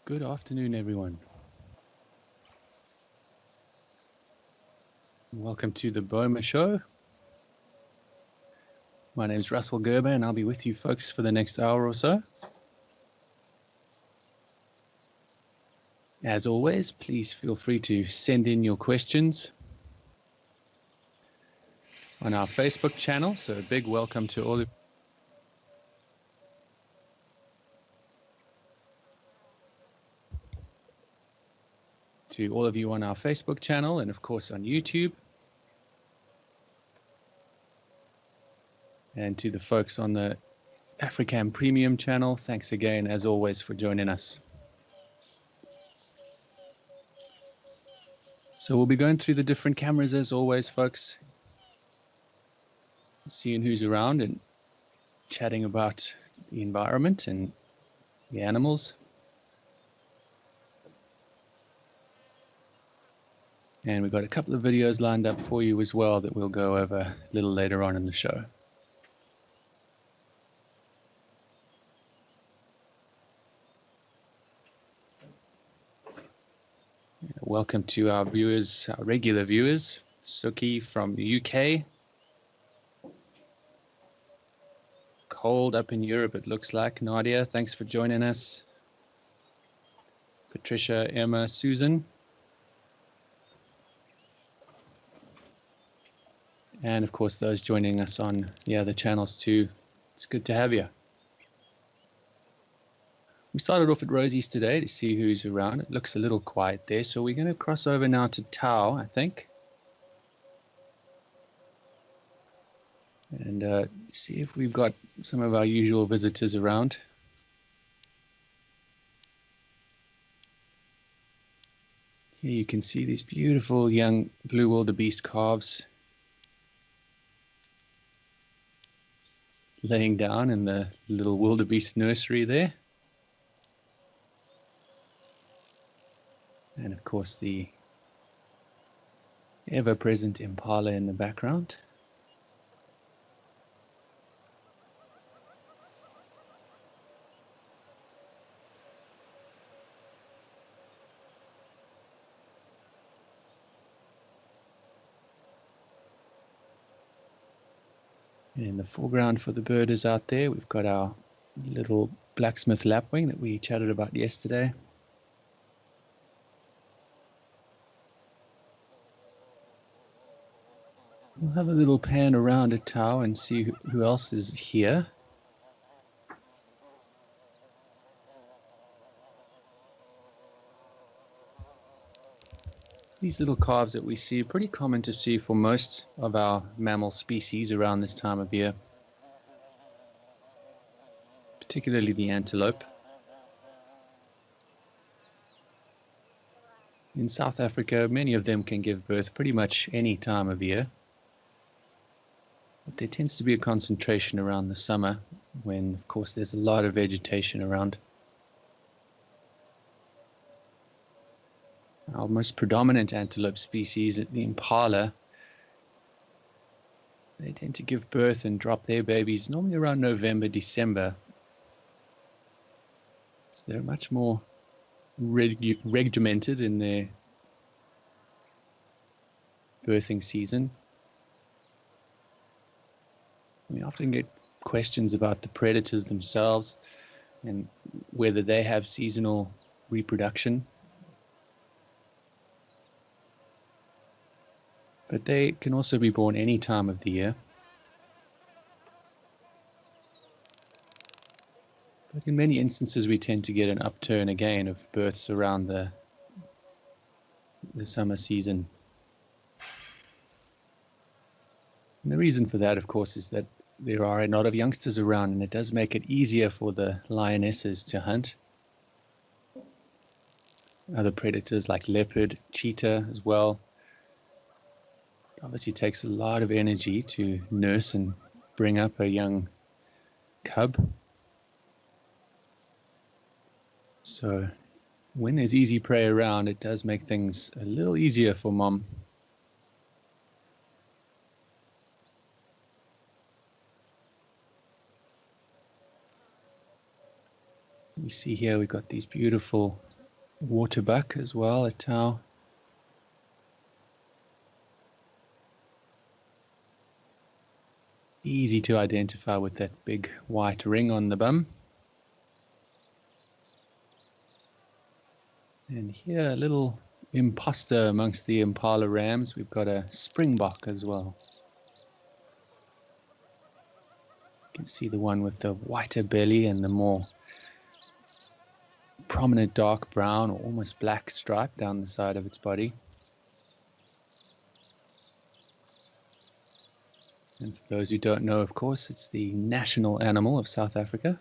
Good afternoon, everyone. Welcome to the Boma Show. My name is Russell Gerber, and I'll be with you folks for the next hour or so. As always, please feel free to send in your questions on our Facebook channel. So a big welcome to all of you on our Facebook channel and, of course, on YouTube. And to the folks on the African Premium channel, thanks again, as always, for joining us. So we'll be going through the different cameras as always, folks, seeing who's around and chatting about the environment and the animals. And we've got a couple of videos lined up for you as well that we'll go over a little later on in the show. Welcome to our viewers, our regular viewers. Suki from the UK. Cold up in Europe, it looks like. Nadia, thanks for joining us. Patricia, Emma, Susan. And of course, those joining us on the other channels too. It's good to have you. We started off at Rosie's today to see who's around. It looks a little quiet there, so we're going to cross over now to Tao, I think. And see if we've got some of our usual visitors around. Here you can see these beautiful young blue wildebeest calves laying down in the little wildebeest nursery there. And of course the ever-present impala in the background. And in the foreground for the birders out there, we've got our little blacksmith lapwing that we chatted about yesterday. We'll have a little pan around a Tao and see who else is here. These little calves that we see are pretty common to see for most of our mammal species around this time of year, particularly the antelope. In South Africa, many of them can give birth pretty much any time of year. But there tends to be a concentration around the summer when, of course, there's a lot of vegetation around. Our most predominant antelope species, the impala, they tend to give birth and drop their babies normally around November, December. So they're much more regimented in their birthing season. We often get questions about the predators themselves and whether they have seasonal reproduction. But they can also be born any time of the year. But in many instances, we tend to get an upturn again of births around the summer season. And the reason for that, of course, is that there are a lot of youngsters around, and it does make it easier for the lionesses to hunt. Other predators like leopard, cheetah as well. Obviously, it takes a lot of energy to nurse and bring up a young cub. So when there's easy prey around, it does make things a little easier for mom. We see here we've got these beautiful waterbuck as well, a tau. Easy to identify with that big white ring on the bum. And here, a little imposter amongst the impala rams. We've got a springbok as well. You can see the one with the whiter belly and the more prominent dark brown or almost black stripe down the side of its body. And for those who don't know, of course, it's the national animal of South Africa.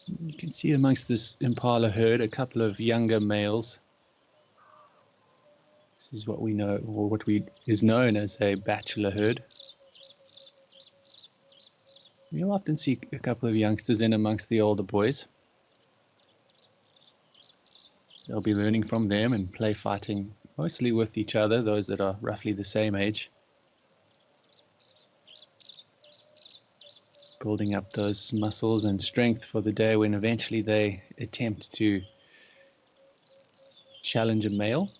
You can see amongst this impala herd a couple of younger males. This is what we know, or is known as a bachelor herd. You'll often see a couple of youngsters in amongst the older boys. They'll be learning from them and play fighting mostly with each other, those that are roughly the same age. Building up those muscles and strength for the day when eventually they attempt to challenge a male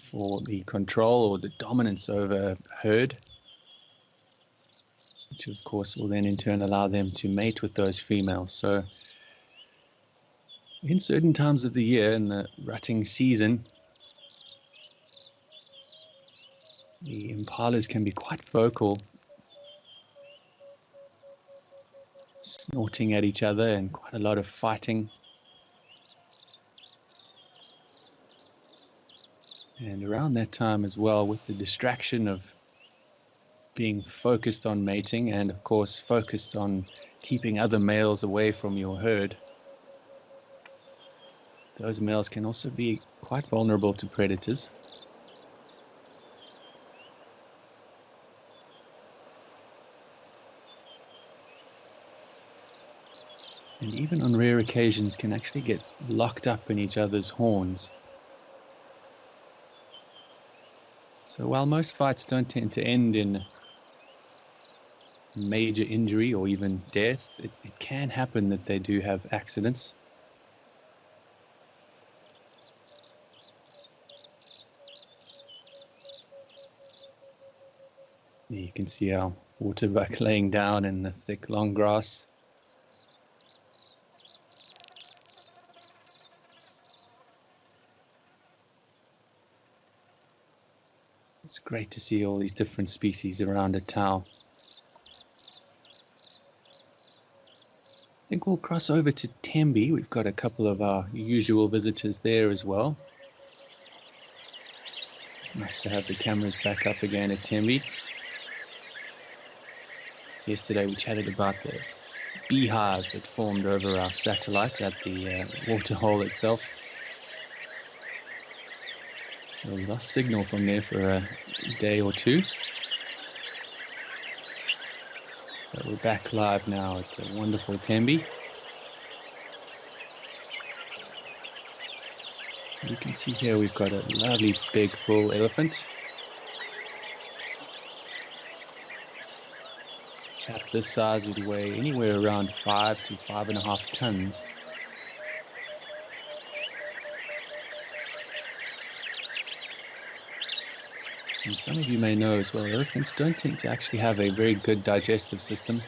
for the control or the dominance over a herd, which of course will then in turn allow them to mate with those females. So in certain times of the year, in the rutting season, the impalas can be quite vocal, snorting at each other and quite a lot of fighting. And around that time as well, with the distraction of being focused on mating and of course focused on keeping other males away from your herd, those males can also be quite vulnerable to predators. And even on rare occasions can actually get locked up in each other's horns. So while most fights don't tend to end in major injury or even death, it can happen that they do have accidents. You can see our waterbuck laying down in the thick long grass. It's great to see all these different species around a tau. I think we'll cross over to Tembe. We've got a couple of our usual visitors there as well. It's nice to have the cameras back up again at Tembe. Yesterday we chatted about the beehive that formed over our satellite at the waterhole itself. So we lost signal from there for a day or two. But we're back live now at the wonderful Tembe. You can see here we've got a lovely big bull elephant. Chap this size would weigh anywhere around 5 to 5.5 tons. And some of you may know as well, elephants don't tend to actually have a very good digestive system.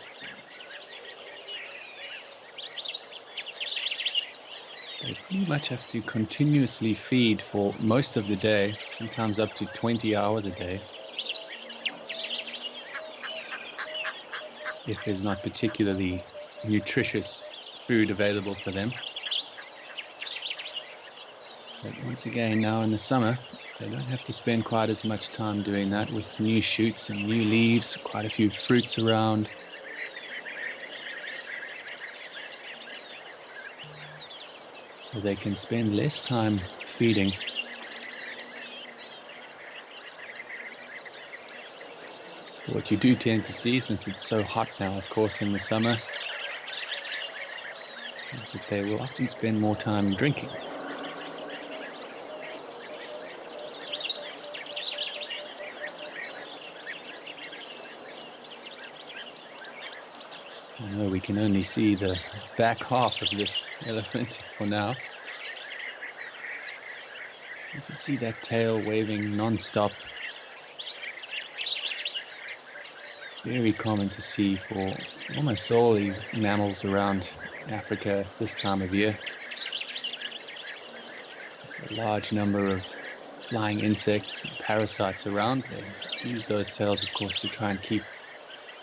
They pretty much have to continuously feed for most of the day, sometimes up to 20 hours a day, if there's not particularly nutritious food available for them. But once again, now in the summer, they don't have to spend quite as much time doing that with new shoots and new leaves, quite a few fruits around. So they can spend less time feeding. What you do tend to see, since it's so hot now, of course, in the summer, is that they will often spend more time drinking. No, we can only see the back half of this elephant for now. You can see that tail waving non-stop. Very common to see for almost all the mammals around Africa this time of year. A large number of flying insects and parasites around. They use those tails, of course, to try and keep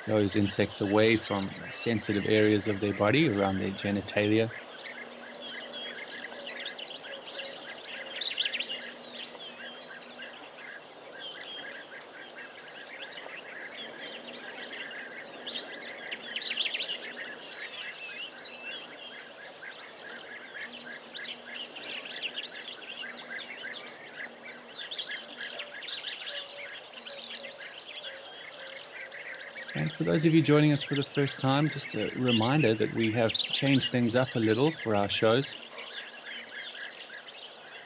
those insects away from sensitive areas of their body around their genitalia. And for those of you joining us for the first time, just a reminder that we have changed things up a little for our shows.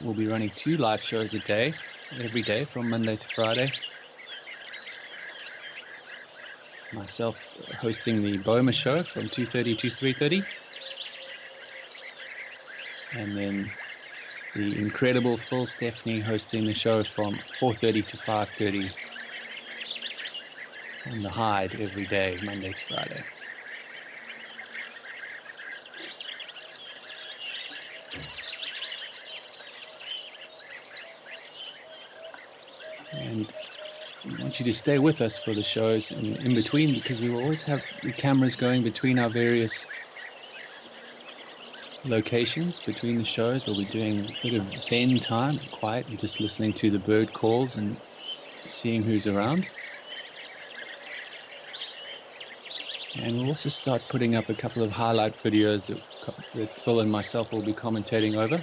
We'll be running 2 live shows a day, every day from Monday to Friday. Myself hosting the Boma show from 2:30 to 3:30. And then the incredible Phil Stephanie hosting the show from 4:30 to 5:30 on the Hide every day, Monday to Friday. And we want you to stay with us for the shows in between, because we will always have the cameras going between our various locations. Between the shows, we'll be doing a bit of Zen time, quiet, and just listening to the bird calls and seeing who's around. And we'll also start putting up a couple of highlight videos that Phil and myself will be commentating over.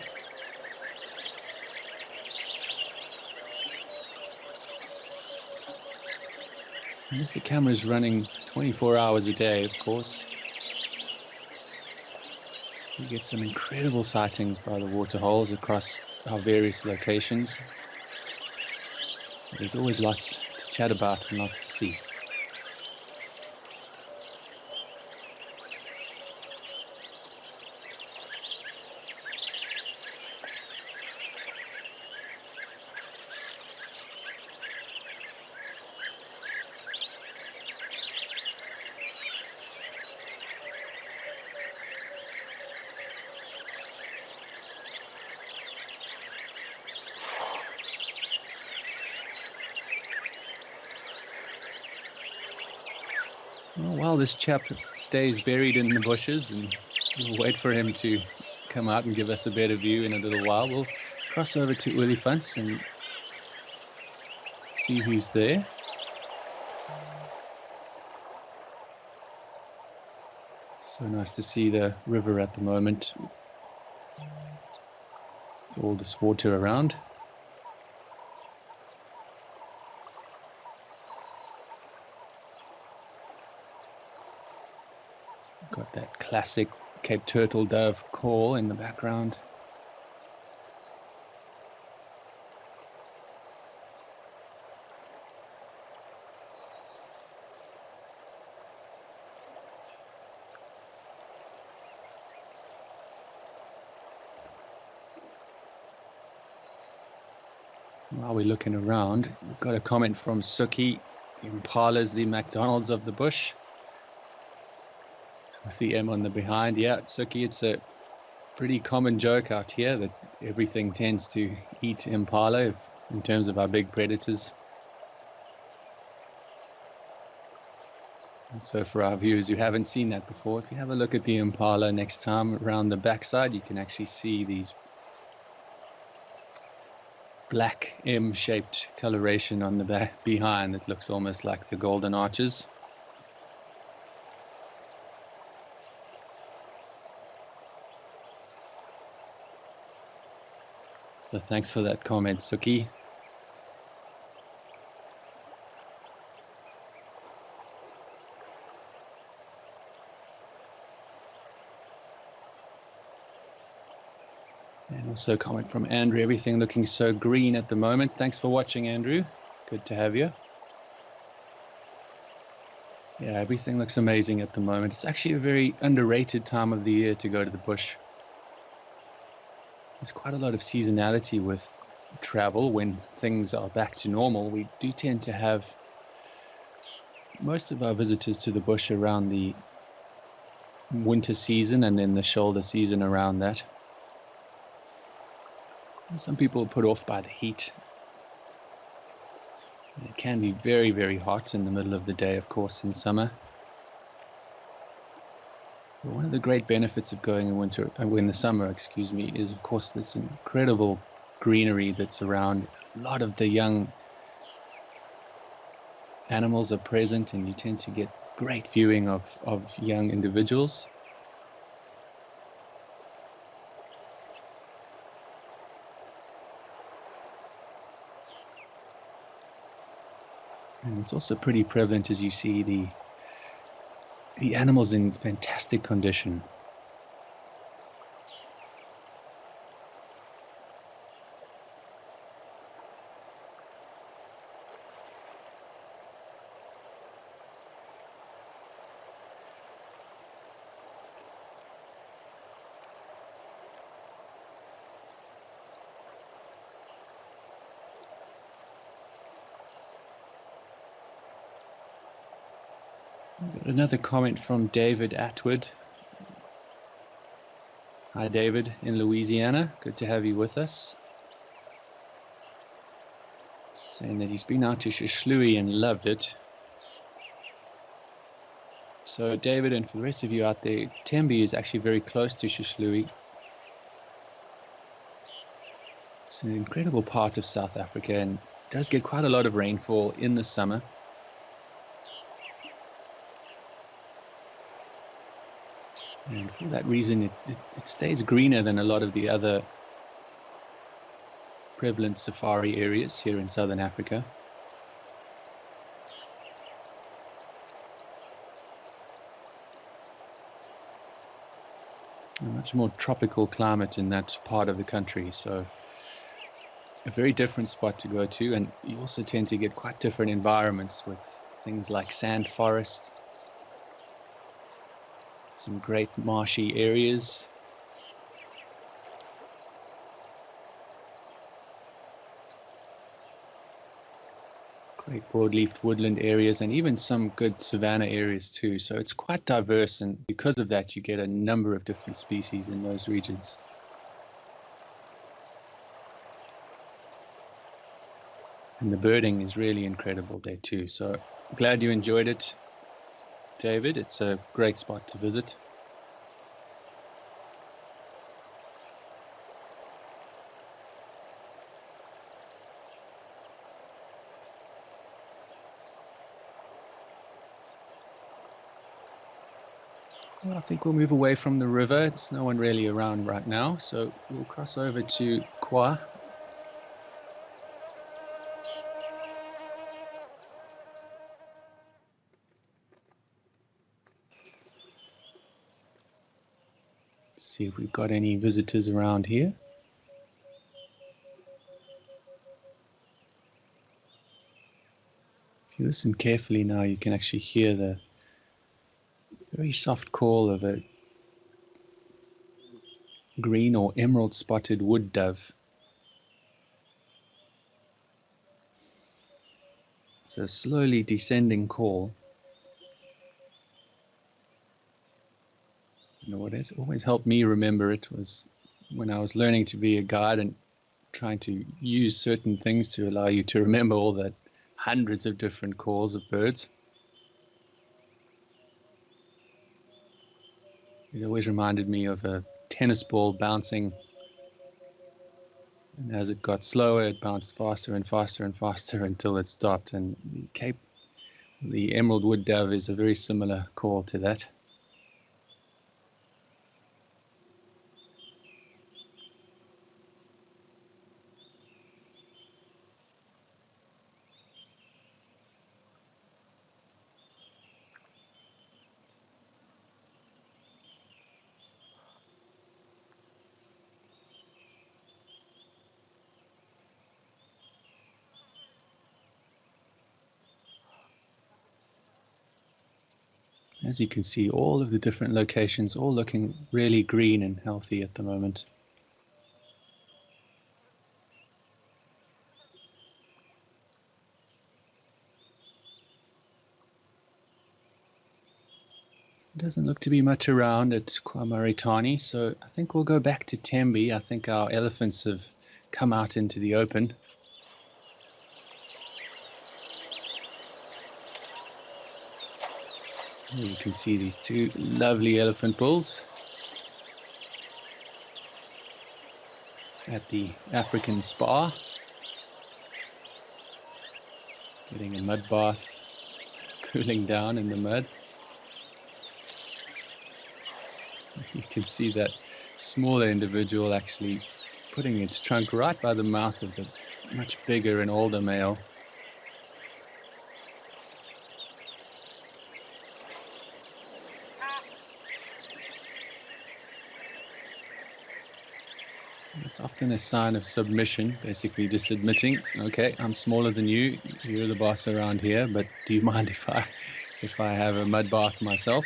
And if the camera's running 24 hours a day, of course, we get some incredible sightings by the waterholes across our various locations. So there's always lots to chat about and lots to see. Well, while this chap stays buried in the bushes, and we'll wait for him to come out and give us a better view in a little while, we'll cross over to Olifants and see who's there. So nice to see the river at the moment, with all this water around. Got that classic Cape Turtle Dove call in the background. While we're looking around, we've got a comment from Suki. Impala's the McDonald's of the bush, with the M on the behind. Yeah, Suki, it's a pretty common joke out here that everything tends to eat impala in terms of our big predators. And so for our viewers who haven't seen that before, if you have a look at the impala next time around the backside, you can actually see these black M-shaped coloration on the back behind that looks almost like the golden arches. So thanks for that comment, Suki. And also a comment from Andrew. Everything looking so green at the moment. Thanks for watching, Andrew. Good to have you. Yeah, everything looks amazing at the moment. It's actually a very underrated time of the year to go to the bush. There's quite a lot of seasonality with travel. When things are back to normal, we do tend to have most of our visitors to the bush around the winter season and then the shoulder season around that. And some people are put off by the heat. It can be very, very hot in the middle of the day, of course, in summer. But one of the great benefits of going in the summer, excuse me, is of course this incredible greenery that's around. A lot of the young animals are present, and you tend to get great viewing of young individuals. And it's also pretty prevalent as you see the animals in fantastic condition. Another comment from David Atwood. Hi, David, in Louisiana. Good to have you with us. Saying that he's been out to Shushlui and loved it. So, David, and for the rest of you out there, Tembe is actually very close to Shushlui. It's an incredible part of South Africa and does get quite a lot of rainfall in the summer. And for that reason, it stays greener than a lot of the other prevalent safari areas here in Southern Africa. A much more tropical climate in that part of the country, so a very different spot to go to. And you also tend to get quite different environments with things like sand forest, some great marshy areas, great broadleafed woodland areas, and even some good savanna areas too. So it's quite diverse, and because of that, you get a number of different species in those regions. And the birding is really incredible there too. So glad you enjoyed it, David. It's a great spot to visit. Well, I think we'll move away from the river. There's no one really around right now, so we'll cross over to Kwa. See if we've got any visitors around here. If you listen carefully now, you can actually hear the very soft call of a green or emerald spotted wood dove. It's a slowly descending call. And what has always helped me remember it was when I was learning to be a guide and trying to use certain things to allow you to remember all the hundreds of different calls of birds. It always reminded me of a tennis ball bouncing, and as it got slower, it bounced faster and faster and faster until it stopped. And the emerald wood dove is a very similar call to that. As you can see, all of the different locations all looking really green and healthy at the moment. Doesn't look to be much around at Kwamaritani, so I think we'll go back to Tembe. I think our elephants have come out into the open. Here you can see these two lovely elephant bulls at the African spa, getting a mud bath, cooling down in the mud. You can see that smaller individual actually putting its trunk right by the mouth of the much bigger and older male. It's often a sign of submission, basically just admitting, okay, I'm smaller than you, you're the boss around here, but do you mind if I have a mud bath myself?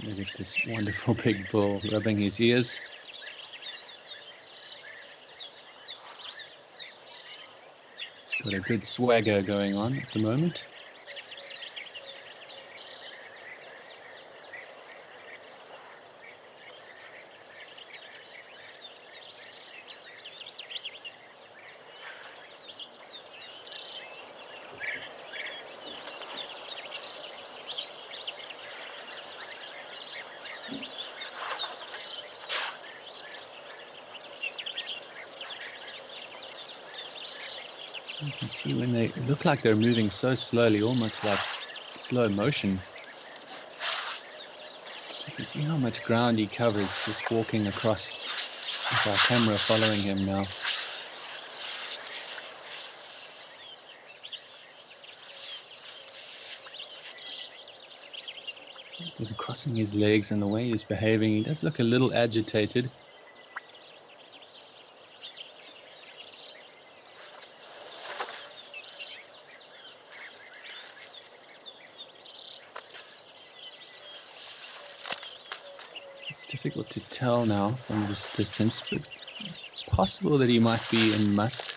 Look at this wonderful big bull rubbing his ears. It's got a good swagger going on at the moment. You can see when they look like they're moving so slowly, almost like slow motion. You can see how much ground he covers just walking across with our camera following him now. Even crossing his legs and the way he's behaving, he does look a little agitated. It's difficult to tell now from this distance, but it's possible that he might be in must.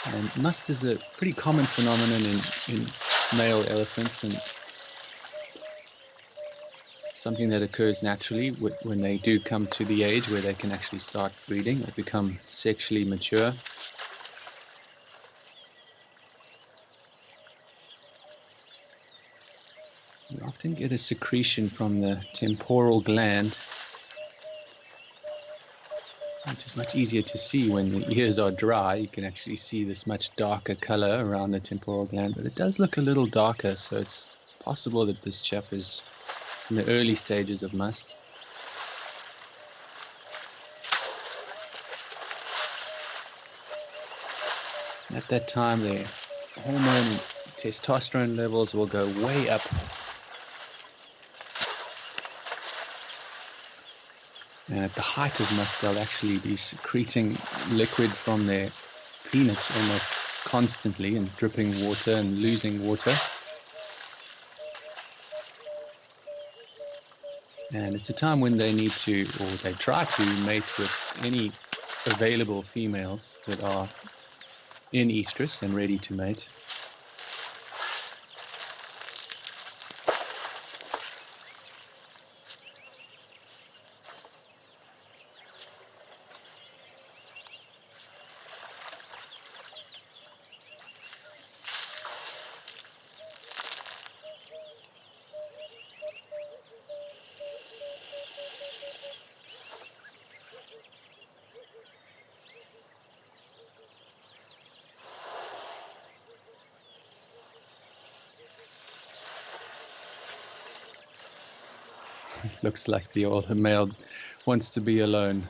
And must is a pretty common phenomenon in male elephants, and something that occurs naturally when they do come to the age where they can actually start breeding or become sexually mature. You often get a secretion from the temporal gland, which is much easier to see when the ears are dry. You can actually see this much darker color around the temporal gland, but it does look a little darker, so it's possible that this chap is in the early stages of must. At that time, their hormone and testosterone levels will go way up. And at the height of must, they'll actually be secreting liquid from their penis almost constantly and dripping water and losing water. And it's a time when they need to, or they try to, mate with any available females that are in estrus and ready to mate. Looks like the older male wants to be alone.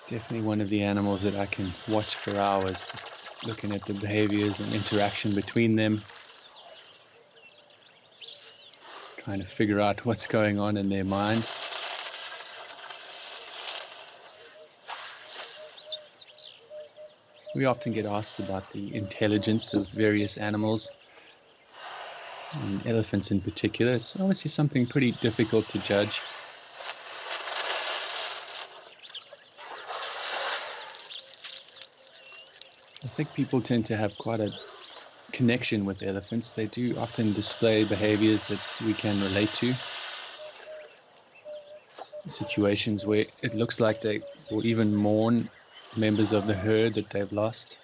Definitely one of the animals that I can watch for hours, just looking at the behaviors and interaction between them, trying to figure out what's going on in their minds. We often get asked about the intelligence of various animals, and elephants in particular. It's obviously something pretty difficult to judge. I think people tend to have quite a connection with elephants. They do often display behaviors that we can relate to. Situations where it looks like they will even mourn members of the herd that they've lost.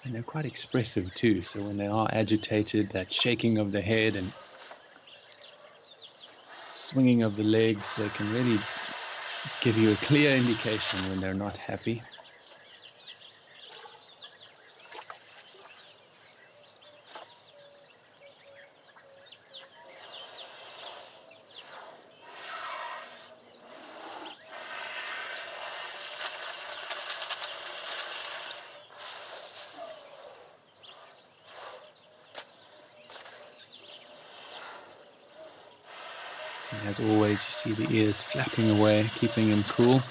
And they're quite expressive too. So when they are agitated, that shaking of the head and swinging of the legs, they can really give you a clear indication when they're not happy. And as always, you see the ears flapping away, keeping him cool.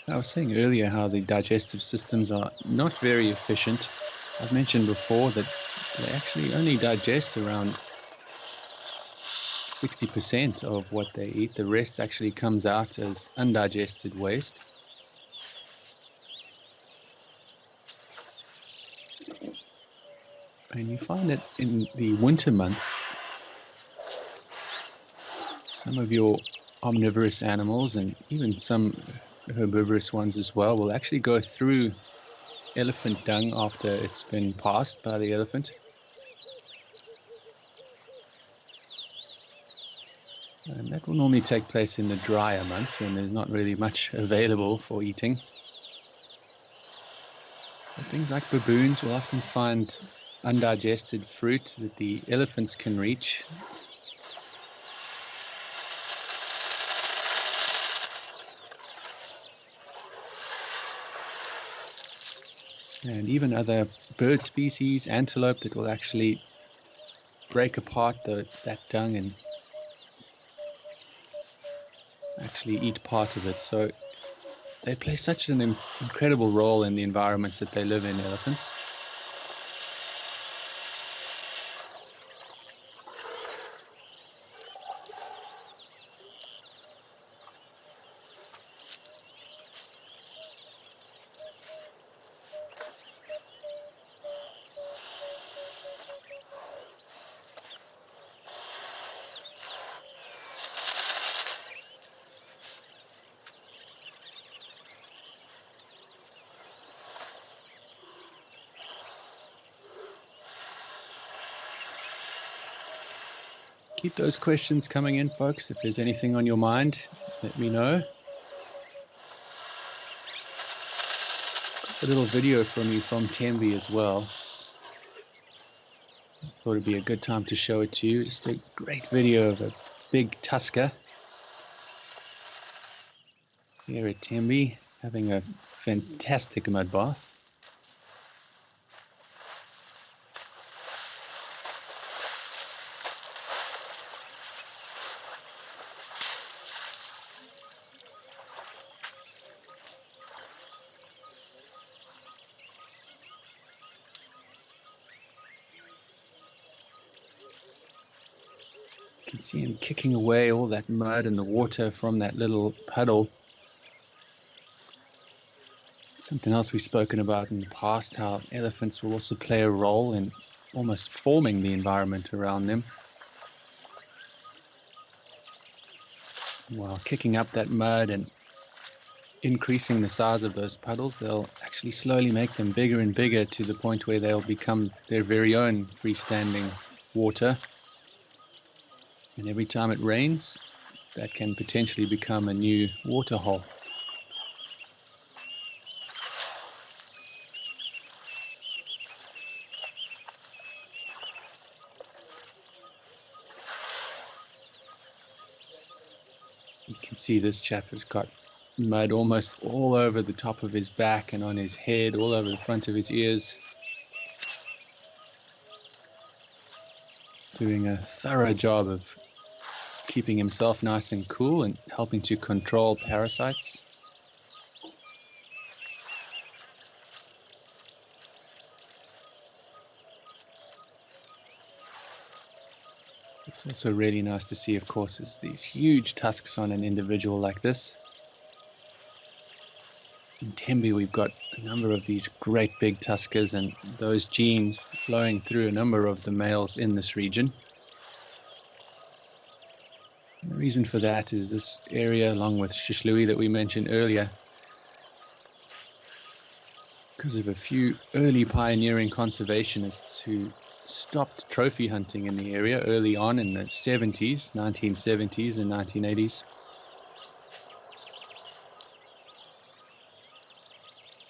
I was saying earlier how the digestive systems are not very efficient. I've mentioned before that they actually only digest around 60% of what they eat. The rest actually comes out as undigested waste. And you find that in the winter months, some of your omnivorous animals and even some herbivorous ones as well will actually go through elephant dung after it's been passed by the elephant. And that will normally take place in the drier months when there's not really much available for eating. But things like baboons will often find undigested fruit that the elephants can reach. And even other bird species, antelope, that will actually break apart that dung and actually eat part of it. So they play such an incredible role in the environments that they live in, elephants. Keep those questions coming in, folks. If there's anything on your mind, let me know. A little video from you from Tembe as well. Thought it'd be a good time to show it to you. Just a great video of a big tusker here at Tembe, having a fantastic mud bath. You can see him kicking away all that mud and the water from that little puddle. Something else we've spoken about in the past, how elephants will also play a role in almost forming the environment around them. While kicking up that mud and increasing the size of those puddles, they'll actually slowly make them bigger and bigger to the point where they'll become their very own freestanding water. And every time it rains, that can potentially become a new waterhole. You can see this chap has got mud almost all over the top of his back and on his head, all over the front of his ears. Doing a thorough job of keeping himself nice and cool and helping to control parasites. It's also really nice to see, of course, is these huge tusks on an individual like this. In Tembe, we've got a number of these great big tuskers and those genes flowing through a number of the males in this region. And the reason for that is this area, along with Shishlui that we mentioned earlier, because of a few early pioneering conservationists who stopped trophy hunting in the area early on in the 70s, 1970s and 1980s.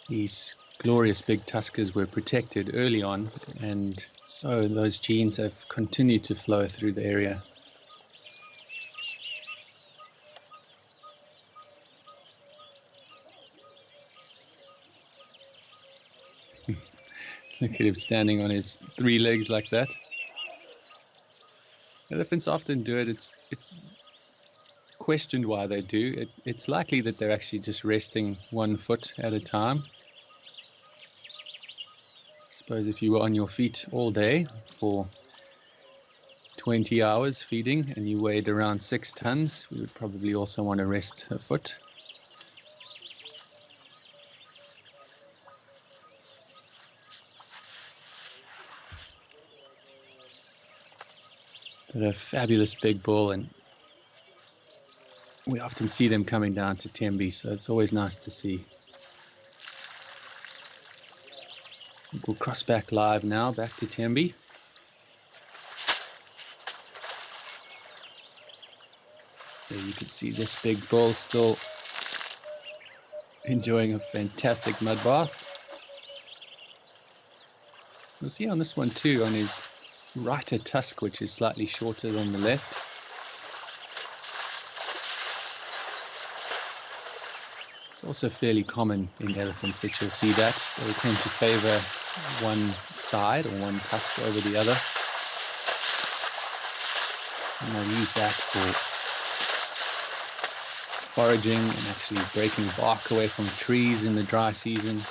These glorious big tuskers were protected early on, and so those genes have continued to flow through the area. Look at him standing on his 3 legs like that. Elephants often do it. It's questioned why they do. It's likely that they're actually just resting 1 foot at a time. I suppose if you were on your feet all day for 20 hours feeding and you weighed around 6 tons, we would probably also want to rest a foot. But a fabulous big bull, and we often see them coming down to Tembe, so it's always nice to see. We'll cross back live now, back to Tembe. There you can see this big bull still enjoying a fantastic mud bath. You'll see on this one too, on his right tusk, which is slightly shorter than the left. It's also fairly common in elephants that you'll see that. They tend to favor one side or one tusk over the other. And they'll use that for foraging and actually breaking bark away from trees in the dry season.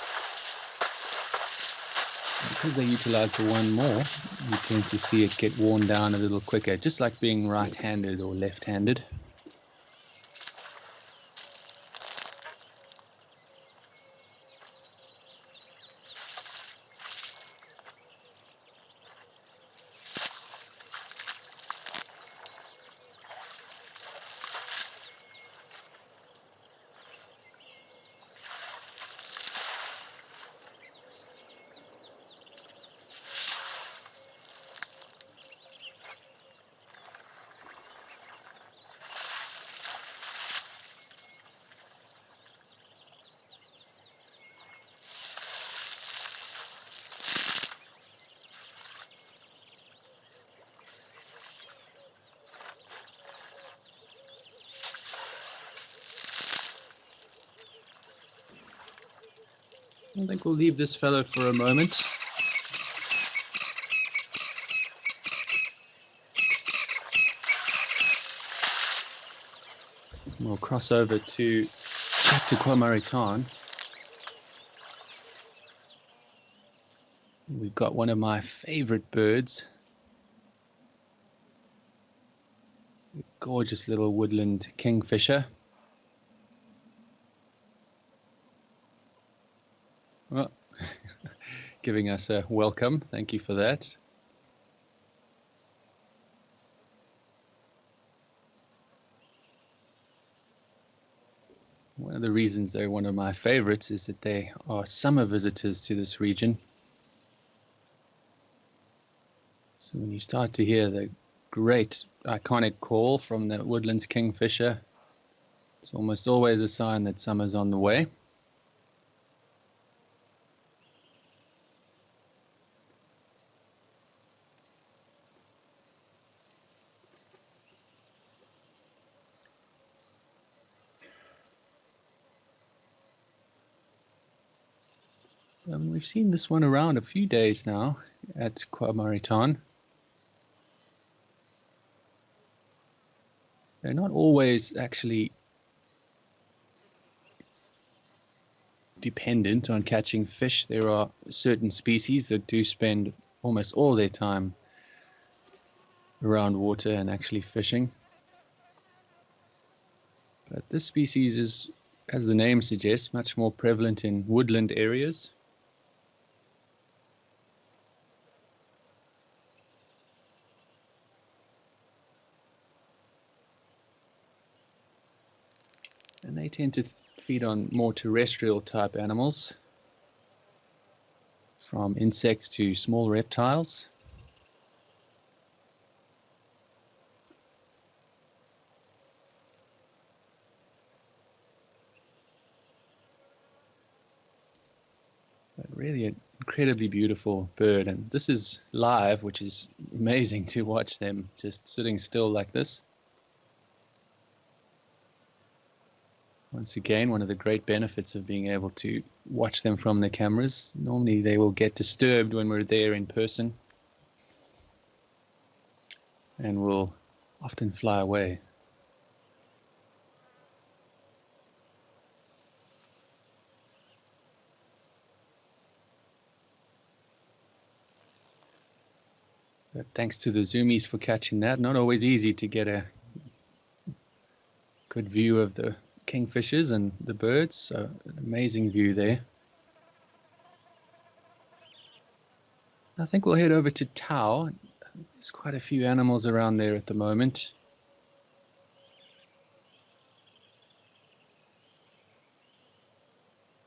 Because they utilize the one more, you tend to see it get worn down a little quicker, just like being right-handed or left-handed. I think we'll leave this fellow for a moment. We'll cross over back to Kwamaritan. We've got one of my favorite birds. A gorgeous little woodland kingfisher. Well, giving us a welcome. Thank you for that. One of the reasons they're one of my favorites is that they are summer visitors to this region. So when you start to hear the great iconic call from the woodlands kingfisher. It's almost always a sign that summer's on the way. We've seen this one around a few days now at Kwamaritan. They're not always actually dependent on catching fish. There are certain species that do spend almost all their time around water and actually fishing. But this species is, as the name suggests, much more prevalent in woodland areas. And they tend to feed on more terrestrial type animals, from insects to small reptiles. But really an incredibly beautiful bird. And this is live, which is amazing to watch them just sitting still like this. Once again, one of the great benefits of being able to watch them from the cameras. Normally they will get disturbed when we're there in person and will often fly away. But thanks to the zoomies for catching that. Not always easy to get a good view of the kingfishers and the birds. So an amazing view there. I think we'll head over to Tau. There's quite a few animals around there at the moment.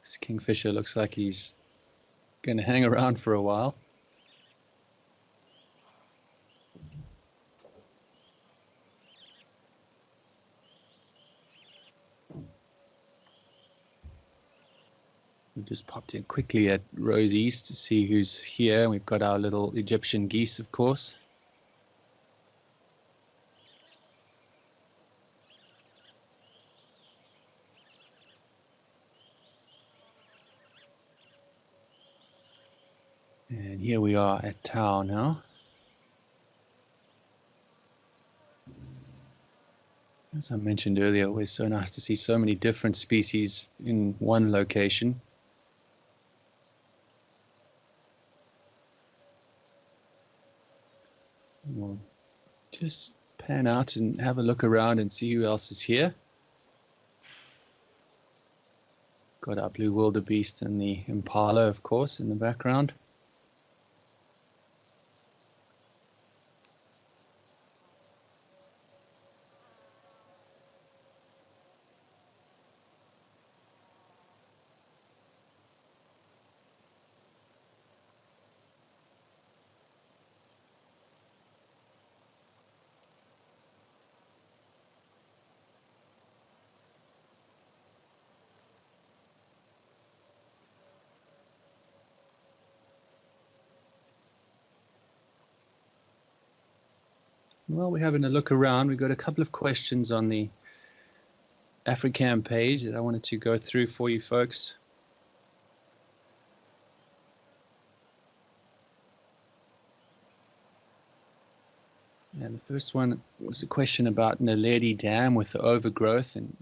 This kingfisher looks like he's going to hang around for a while. We just popped in quickly at Rosie's to see who's here. We've got our little Egyptian geese, of course. And here we are at Tau now. As I mentioned earlier, it was so nice to see so many different species in one location. We'll just pan out and have a look around and see who else is here. Got our blue wildebeest and the impala, of course, in the background. Well, we're having a look around. We've got a couple of questions on the Africam page that I wanted to go through for you folks. And the first one was a question about Naledi Dam with the overgrowth, and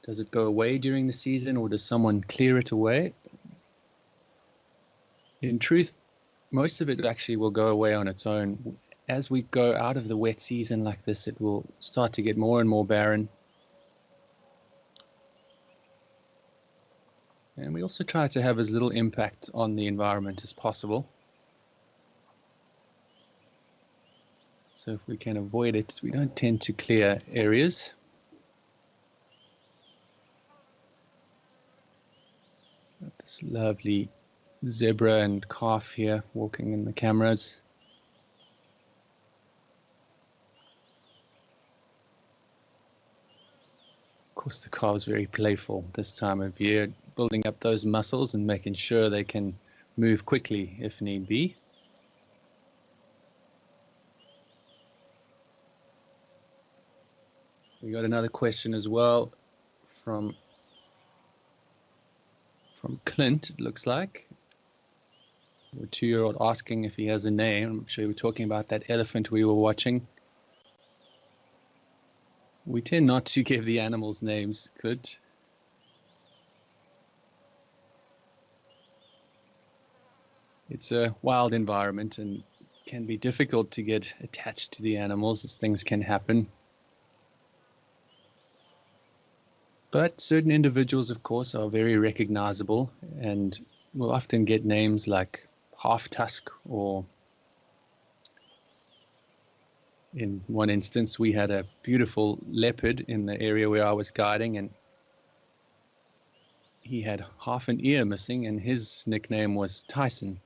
does it go away during the season or does someone clear it away? In truth, most of it actually will go away on its own. As we go out of the wet season like this, it will start to get more and more barren. And we also try to have as little impact on the environment as possible. So if we can avoid it, we don't tend to clear areas. Got this lovely zebra and calf here walking in the cameras. course, the calves very playful this time of year, building up those muscles and making sure they can move quickly if need be. We got another question as well from Clint, it looks like. A 2-year-old asking if he has a name. I'm sure we're talking about that elephant we were watching. We tend not to give the animals names, Clint. It's a wild environment and can be difficult to get attached to the animals as things can happen. But certain individuals, of course, are very recognizable and will often get names like Half Tusk, or in one instance, we had a beautiful leopard in the area where I was guiding, and he had half an ear missing, and his nickname was Tyson.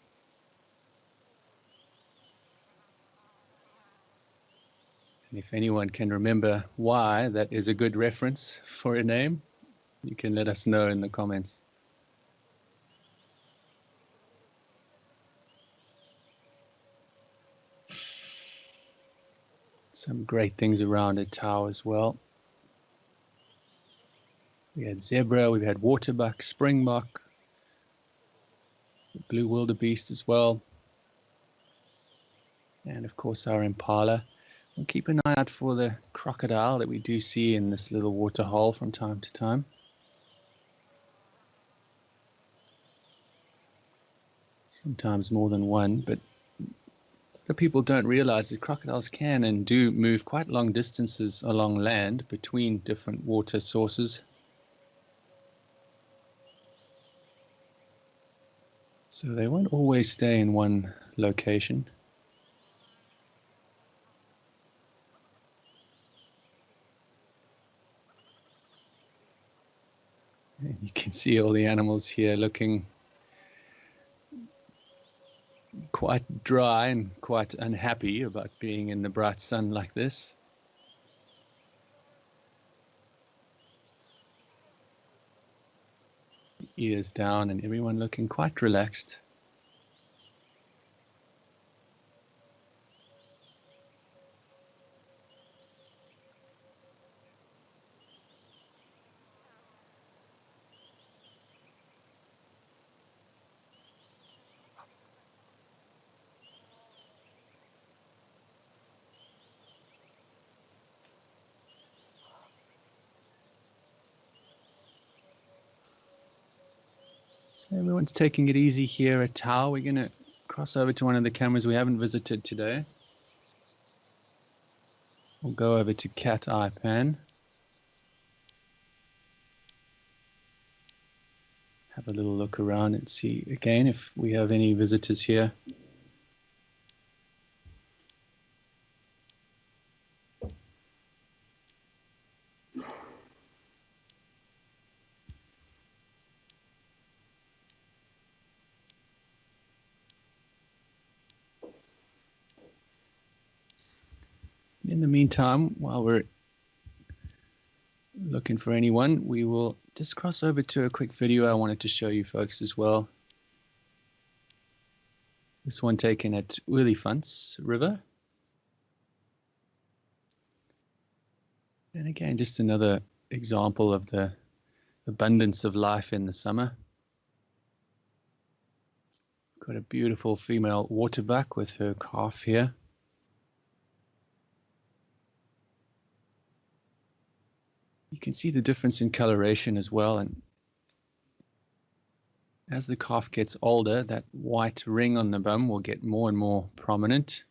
And if anyone can remember why that is a good reference for a name, you can let us know in the comments. Some great things around at Tau as well. We had zebra, we've had waterbuck, springbok, blue wildebeest as well, and of course our impala. We'll keep an eye out for the crocodile that we do see in this little water hole from time to time. Sometimes more than one, but a lot of people don't realize that crocodiles can and do move quite long distances along land between different water sources. So they won't always stay in one location. And you can see all the animals here looking quite dry and quite unhappy about being in the bright sun like this. Ears down and everyone looking quite relaxed. So everyone's taking it easy here at Tau. We're going to cross over to one of the cameras we haven't visited today. We'll go over to Cat Eye Pan. Have a little look around and see again if we have any visitors here. In the meantime, while we're looking for anyone, we will just cross over to a quick video I wanted to show you folks as well. This one taken at Olifants River. And again, just another example of the abundance of life in the summer. Got a beautiful female waterbuck with her calf here. You can see the difference in coloration as well, and as the calf gets older, that white ring on the bum will get more and more prominent.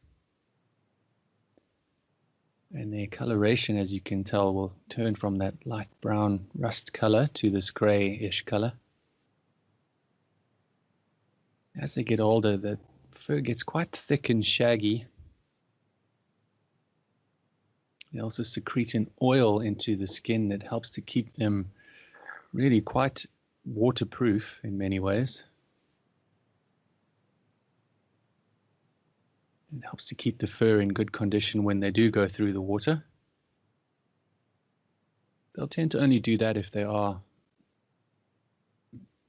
And their coloration, as you can tell, will turn from that light brown rust color to this grayish color. As they get older, the fur gets quite thick and shaggy. They also secrete an oil into the skin that helps to keep them really quite waterproof in many ways. It helps to keep the fur in good condition when they do go through the water. They'll tend to only do that if they are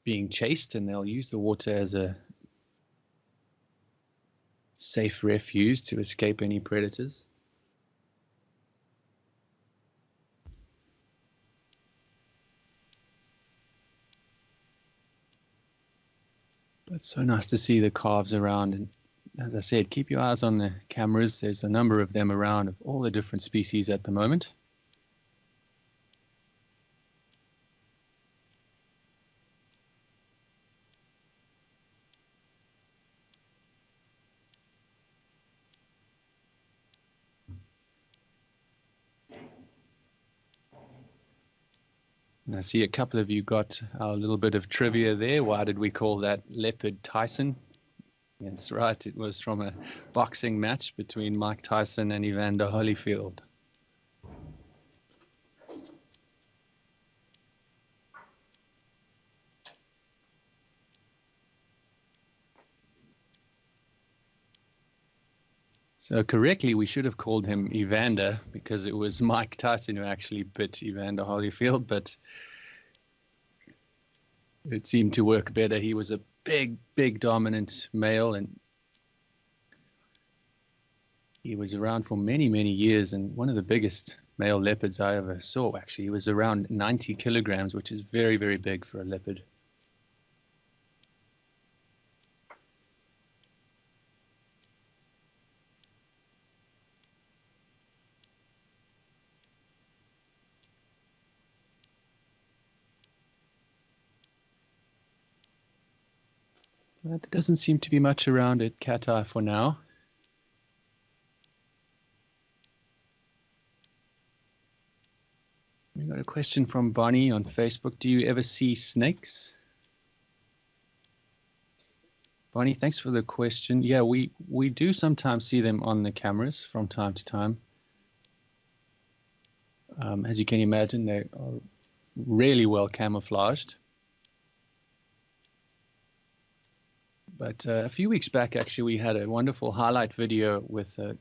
being chased, and they'll use the water as a safe refuge to escape any predators. But it's so nice to see the calves around. And as I said, keep your eyes on the cameras. There's a number of them around of all the different species at the moment. And I see a couple of you got our little bit of trivia there. Why did we call that leopard Tyson? That's right. It was from a boxing match between Mike Tyson and Evander Holyfield. So correctly, we should have called him Evander because it was Mike Tyson who actually bit Evander Holyfield, but it seemed to work better. He was a big, big dominant male, and he was around for many, many years, and one of the biggest male leopards I ever saw, actually. He was around 90 kilograms, which is very, very big for a leopard. But there doesn't seem to be much around at Cat Eye for now. We got a question from Bonnie on Facebook. Do you ever see snakes? Bonnie, thanks for the question. Yeah, we do sometimes see them on the cameras from time to time. As you can imagine, they are really well camouflaged. But a few weeks back, actually, we had a wonderful highlight video with a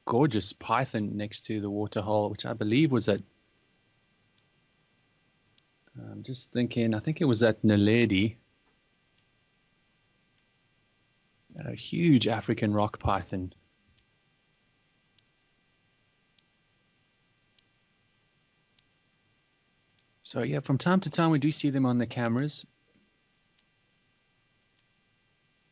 gorgeous python next to the waterhole, which I believe was at, I'm just thinking, I think it was at Naledi. A huge African rock python. So yeah, from time to time we do see them on the cameras.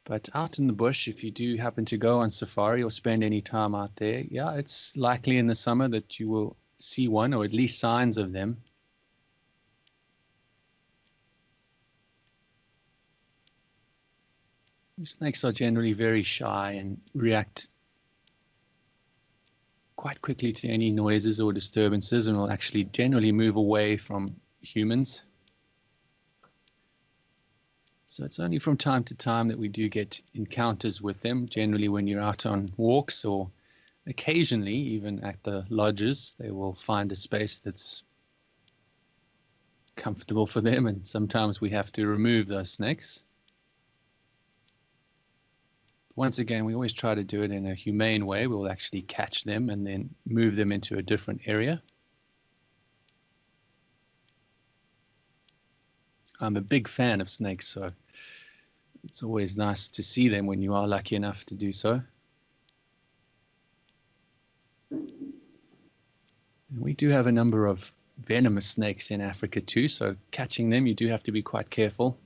But out in the bush, if you do happen to go on safari or spend any time out there, yeah, it's likely in the summer that you will see one, or at least signs of them. Snakes are generally very shy and react quite quickly to any noises or disturbances, and will actually generally move away from humans. So it's only from time to time that we do get encounters with them, generally when you're out on walks, or occasionally even at the lodges. They will find a space that's comfortable for them, and sometimes we have to remove those snakes. Once again, we always try to do it in a humane way. We'll actually catch them and then move them into a different area. I'm a big fan of snakes, so it's always nice to see them when you are lucky enough to do so. And we do have a number of venomous snakes in Africa too, so catching them, you do have to be quite careful.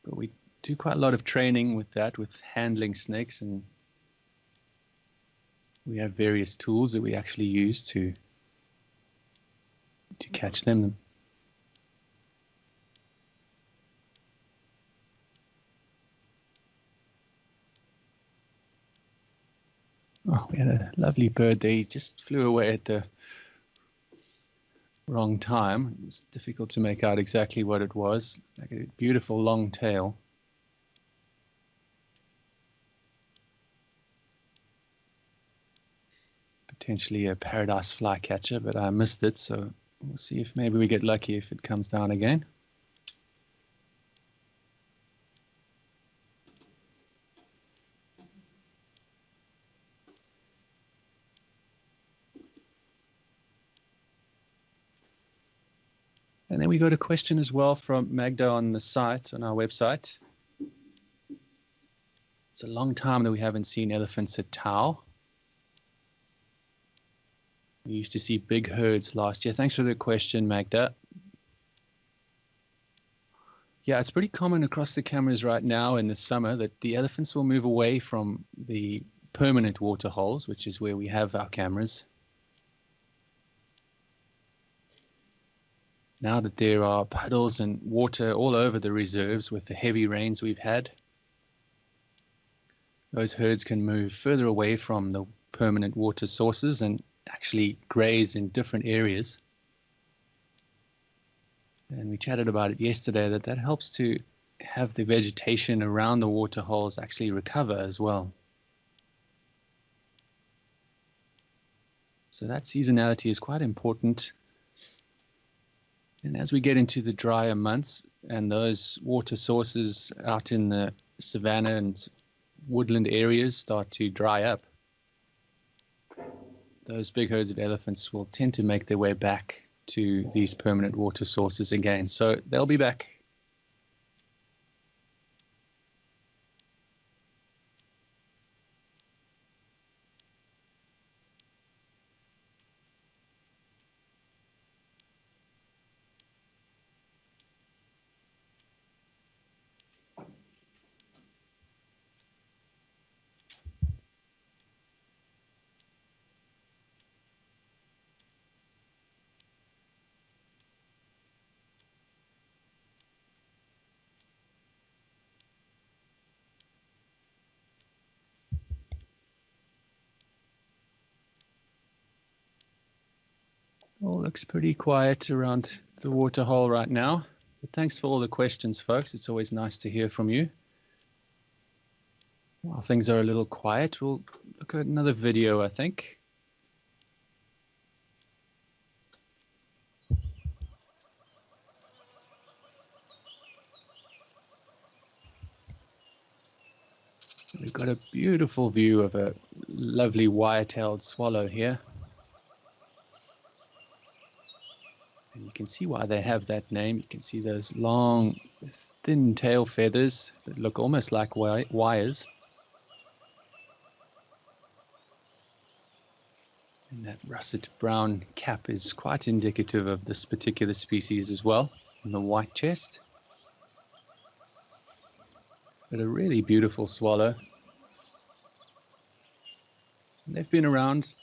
But we do quite a lot of training with that, with handling snakes, and we have various tools that we actually use to catch them. Oh, we had a lovely bird there. He just flew away at the wrong time. It was difficult to make out exactly what it was. Like a beautiful long tail. Potentially a paradise flycatcher, but I missed it, so we'll see if maybe we get lucky if it comes down again. then we got a question as well from Magda on the site, on our website. It's a long time that we haven't seen elephants at Tau. We used to see big herds last year. Thanks for the question, Magda. Yeah, it's pretty common across the cameras right now in the summer that the elephants will move away from the permanent water holes, which is where we have our cameras. Now that there are puddles and water all over the reserves with the heavy rains we've had, those herds can move further away from the permanent water sources and actually graze in different areas. And we chatted about it yesterday, that helps to have the vegetation around the water holes actually recover as well. So that seasonality is quite important. And as we get into the drier months and those water sources out in the savanna and woodland areas start to dry up, those big herds of elephants will tend to make their way back to these permanent water sources again. So they'll be back. All looks pretty quiet around the water hole right now. But thanks for all the questions, folks. It's always nice to hear from you. While things are a little quiet, we'll look at another video, I think. We've got a beautiful view of a lovely wire-tailed swallow here. And you can see why they have that name. You can see those long, thin tail feathers that look almost like wires. And that russet brown cap is quite indicative of this particular species as well, and the white chest. But a really beautiful swallow. And they've been around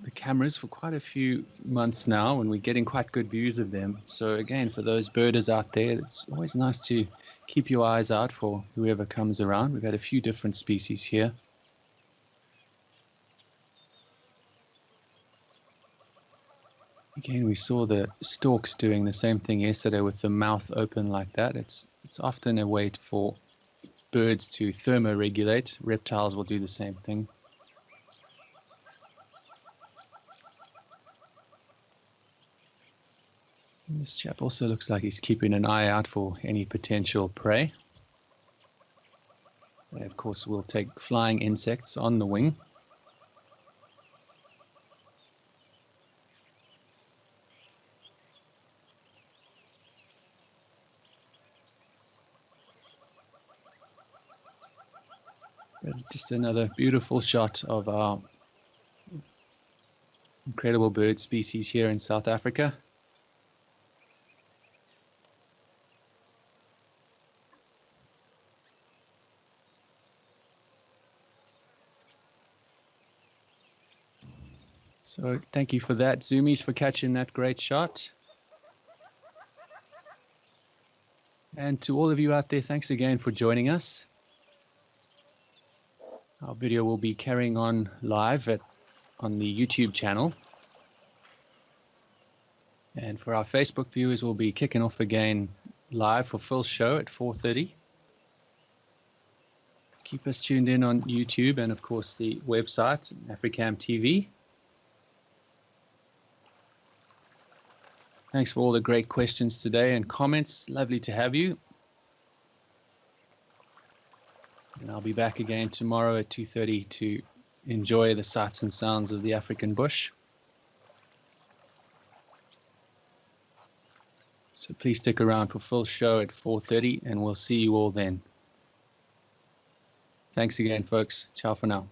the cameras for quite a few months now, and we're getting quite good views of them. So again, for those birders out there, it's always nice to keep your eyes out for whoever comes around. We've had a few different species here. Again, we saw the storks doing the same thing yesterday with the mouth open like that. It's often a way for birds to thermoregulate. Reptiles will do the same thing. And this chap also looks like he's keeping an eye out for any potential prey. They, of course, will take flying insects on the wing. But just another beautiful shot of our incredible bird species here in South Africa. So thank you for that, Zoomies, for catching that great shot. And to all of you out there, thanks again for joining us. Our video will be carrying on live on the YouTube channel. And for our Facebook viewers, we'll be kicking off again live for Phil's show at 4:30. Keep us tuned in on YouTube and, of course, the website, Africam TV. Thanks for all the great questions today and comments. Lovely to have you. And I'll be back again tomorrow at 2:30 to enjoy the sights and sounds of the African bush. So please stick around for full show at 4:30, and we'll see you all then. Thanks again, folks. Ciao for now.